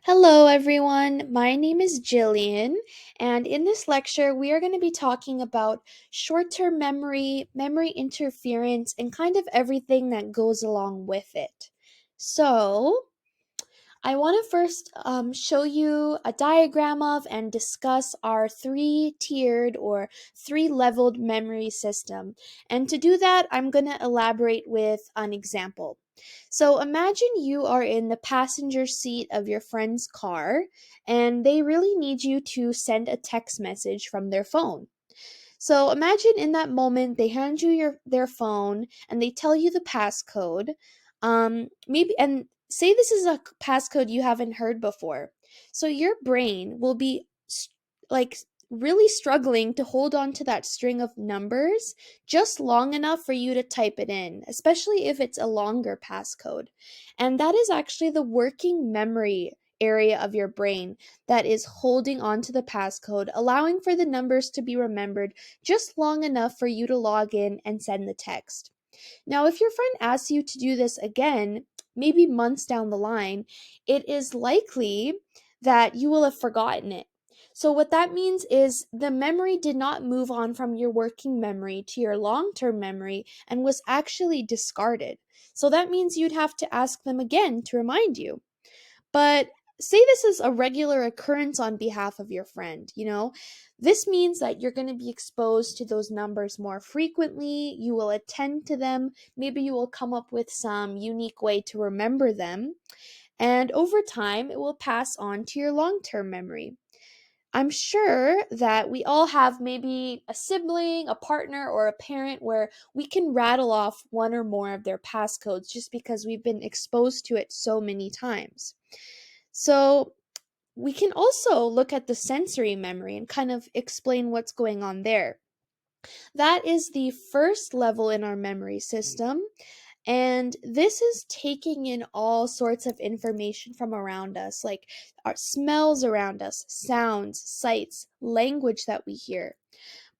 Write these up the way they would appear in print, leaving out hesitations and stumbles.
Hello, everyone. My name is Gillian, and in this lecture, we are going to be talking about short term memory, memory interference, and kind of everything that goes along with it. So, I want to first show you a diagram of and discuss our three tiered or three leveled memory system. And to do that, I'm going to elaborate with an example. So imagine you are in the passenger seat of your friend's car and they really need you to send a text message from their phone. So imagine in that moment they hand you their phone and they tell you the passcode. Maybe and say this is a passcode you haven't heard before. So your brain will be like really struggling to hold on to that string of numbers just long enough for you to type it in, especially if it's a longer passcode. And that is actually the working memory area of your brain that is holding on to the passcode, allowing for the numbers to be remembered just long enough for you to log in and send the text. Now, if your friend asks you to do this again, maybe months down the line, it is likely that you will have forgotten it. So, what that means is the memory did not move on from your working memory to your long term memory and was actually discarded. So, that means you'd have to ask them again to remind you. But say this is a regular occurrence on behalf of your friend. This means that you're going to be exposed to those numbers more frequently. You will attend to them. Maybe you will come up with some unique way to remember them. And over time, it will pass on to your long term memory. I'm sure that we all have maybe a sibling, a partner, or a parent where we can rattle off one or more of their passcodes just because we've been exposed to it so many times. So, we can also look at the sensory memory and kind of explain what's going on there. That is the first level in our memory system, and this is taking in all sorts of information from around us, like our smells around us, sounds, sights, language that we hear.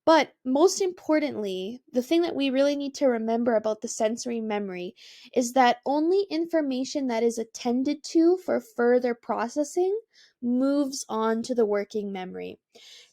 But most importantly, the thing that we really need to remember about the sensory memory is that only information that is attended to for further processing moves on to the working memory.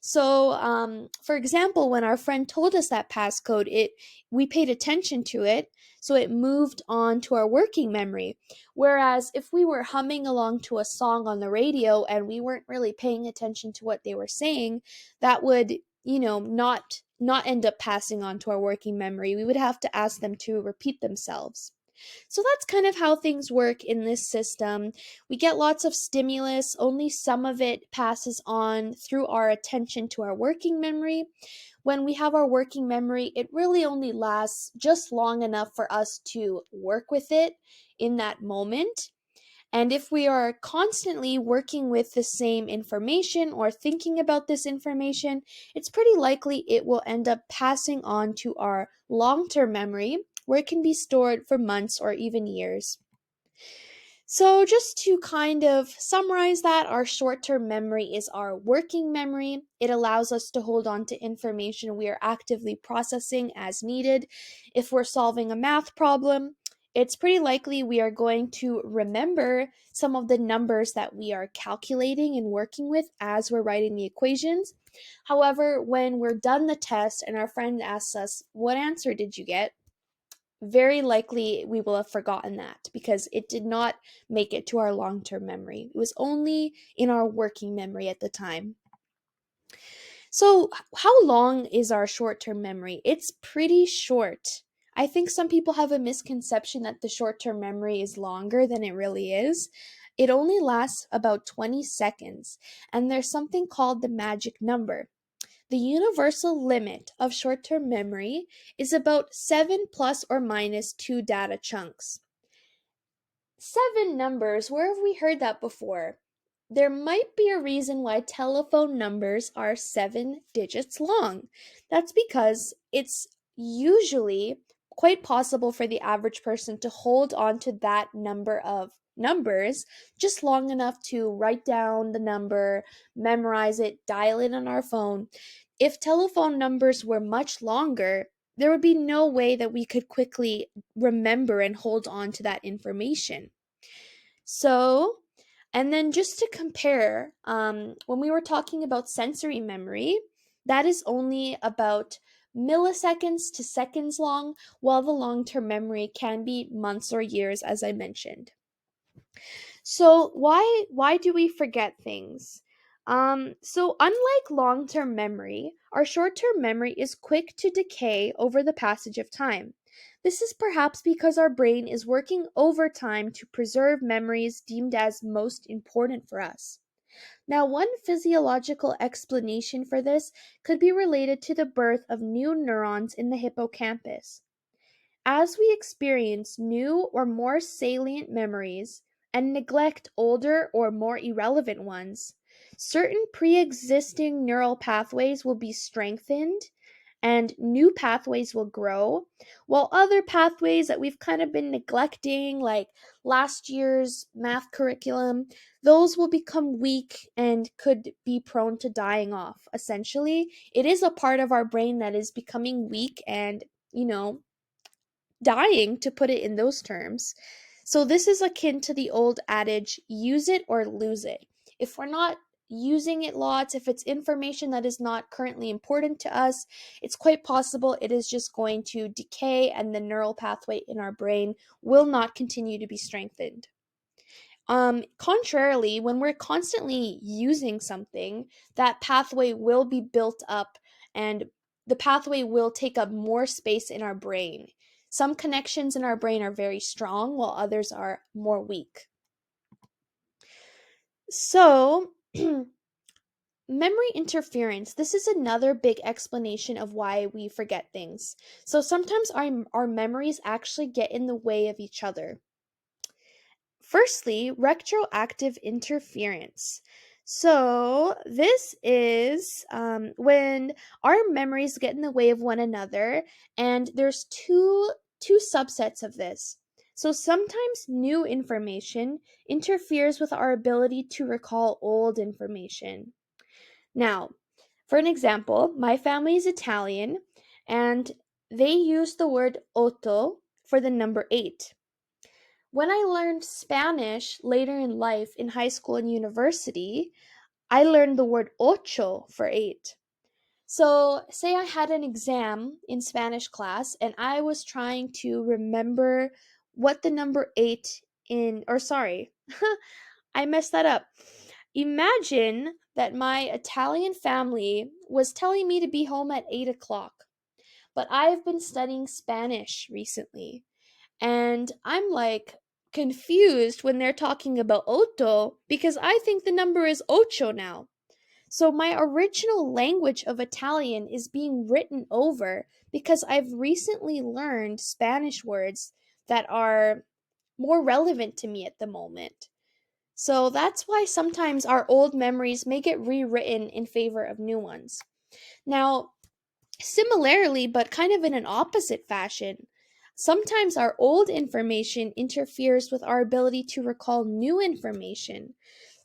So, for example, when our friend told us that passcode, we paid attention to it, so it moved on to our working memory. Whereas if we were humming along to a song on the radio and we weren't really paying attention to what they were saying, that would not end up passing on to our working memory. We would have to ask them to repeat themselves. So that's kind of how things work in this system. We get lots of stimulus, only some of it passes on through our attention to our working memory. When we have our working memory, it really only lasts just long enough for us to work with it in that moment. And if we are constantly working with the same information or thinking about this information, it's pretty likely it will end up passing on to our long term memory, where it can be stored for months or even years. So, just to kind of summarize that, our short term memory is our working memory. It allows us to hold on to information we are actively processing as needed. If we're solving a math problem, it's pretty likely we are going to remember some of the numbers that we are calculating and working with as we're writing the equations. However, when we're done the test and our friend asks us, "What answer did you get?" very likely we will have forgotten that because it did not make it to our long term memory. It was only in our working memory at the time. So, how long is our short term memory? It's pretty short. I think some people have a misconception that the short term memory is longer than it really is. It only lasts about 20 seconds, and there's something called the magic number. The universal limit of short term memory is about 7 plus or minus 2 data chunks. Seven numbers, where have we heard that before? There might be a reason why telephone numbers are 7 digits long. That's because it's usually quite possible for the average person to hold on to that number of numbers just long enough to write down the number, memorize it, dial it on our phone. If telephone numbers were much longer, there would be no way that we could quickly remember and hold on to that information. So, And then just to compare, when we were talking about sensory memory, that is only about milliseconds to seconds long, while the long term memory can be months or years, as I mentioned. So why do we forget things? So unlike long-term memory, our short-term memory is quick to decay over the passage of time. This is perhaps because our brain is working overtime to preserve memories deemed as most important for us. Now, one physiological explanation for this could be related to the birth of new neurons in the hippocampus. As we experience new or more salient memories and neglect older or more irrelevant ones, certain pre existing neural pathways will be strengthened and new pathways will grow, while other pathways that we've kind of been neglecting, like last year's math curriculum, those will become weak and could be prone to dying off. Essentially, it is a part of our brain that is becoming weak and, dying, to put it in those terms. So this is akin to the old adage, use it or lose it. If we're not using it lots, if it's information that is not currently important to us, it's quite possible it is just going to decay and the neural pathway in our brain will not continue to be strengthened. Contrarily, when we're constantly using something, that pathway will be built up and the pathway will take up more space in our brain. Some connections in our brain are very strong, while others are more weak. So, memory interference, this is another big explanation of why we forget things. So, sometimes our memories actually get in the way of each other. Firstly, retroactive interference. So, this is when our memories get in the way of one another, and there's two subsets of this. So, sometimes new information interferes with our ability to recall old information. Now, for an example, my family is Italian, and they use the word otto for the number 8. When I learned Spanish later in life in high school and university, I learned the word ocho for 8. So, say I had an exam in Spanish class and I was trying to remember what the number 8 in, or sorry, I messed that up. Imagine that my Italian family was telling me to be home at 8 o'clock, but I've been studying Spanish recently. And I'm like confused when they're talking about oto because I think the number is ocho now. So my original language of Italian is being written over because I've recently learned Spanish words that are more relevant to me at the moment. So that's why sometimes our old memories may get rewritten in favor of new ones. Now, similarly, but kind of in an opposite fashion, sometimes our old information interferes with our ability to recall new information.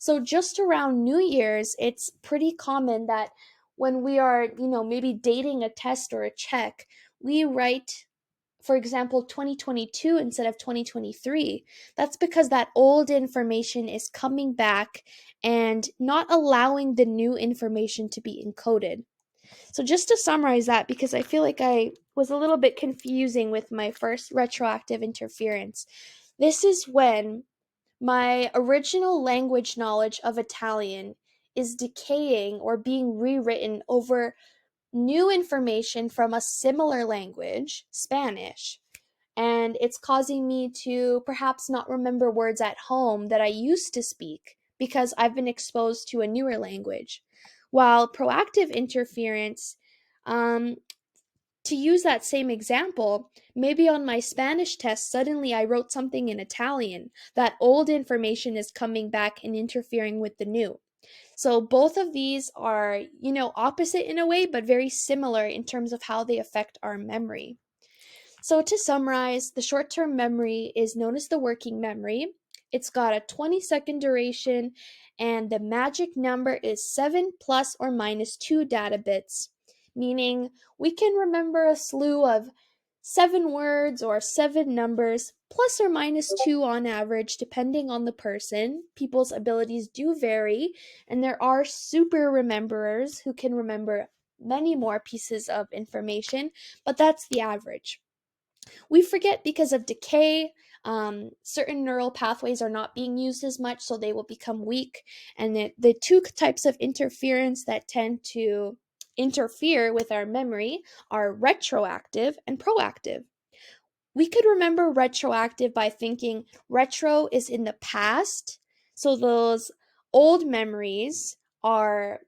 So, just around New Year's, it's pretty common that when we are, maybe dating a test or a check, we write, for example, 2022 instead of 2023. That's because that old information is coming back and not allowing the new information to be encoded. So, just to summarize that, because I feel like I was a little bit confusing with my first retroactive interference, this is when my original language knowledge of Italian is decaying or being rewritten over new information from a similar language, Spanish. And it's causing me to perhaps not remember words at home that I used to speak because I've been exposed to a newer language. While proactive interference, um, to use that same example, maybe on my Spanish test, suddenly I wrote something in Italian. That old information is coming back and interfering with the new. So both of these are, opposite in a way, but very similar in terms of how they affect our memory. So, to summarize, the short term memory is known as the working memory. It's got a 20-second duration, and the magic number is 7 plus or minus 2 data bits, meaning we can remember a slew of 7 words or 7 numbers plus or minus 2 on average, depending on the person. People's abilities do vary, and there are super rememberers who can remember many more pieces of information, but that's the average. We forget because of decay. Certain neural pathways are not being used as much, so they will become weak. And the two types of interference that tend to interfere with our memory are retroactive and proactive. We could remember retroactive by thinking retro is in the past. So those old memories are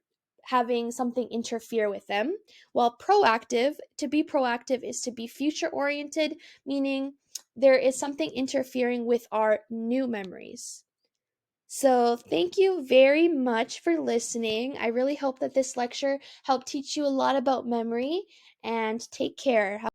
having something interfere with them. While proactive, to be proactive is to be future oriented, meaning there is something interfering with our new memories. So, thank you very much for listening. I really hope that this lecture helped teach you a lot about memory, and take care.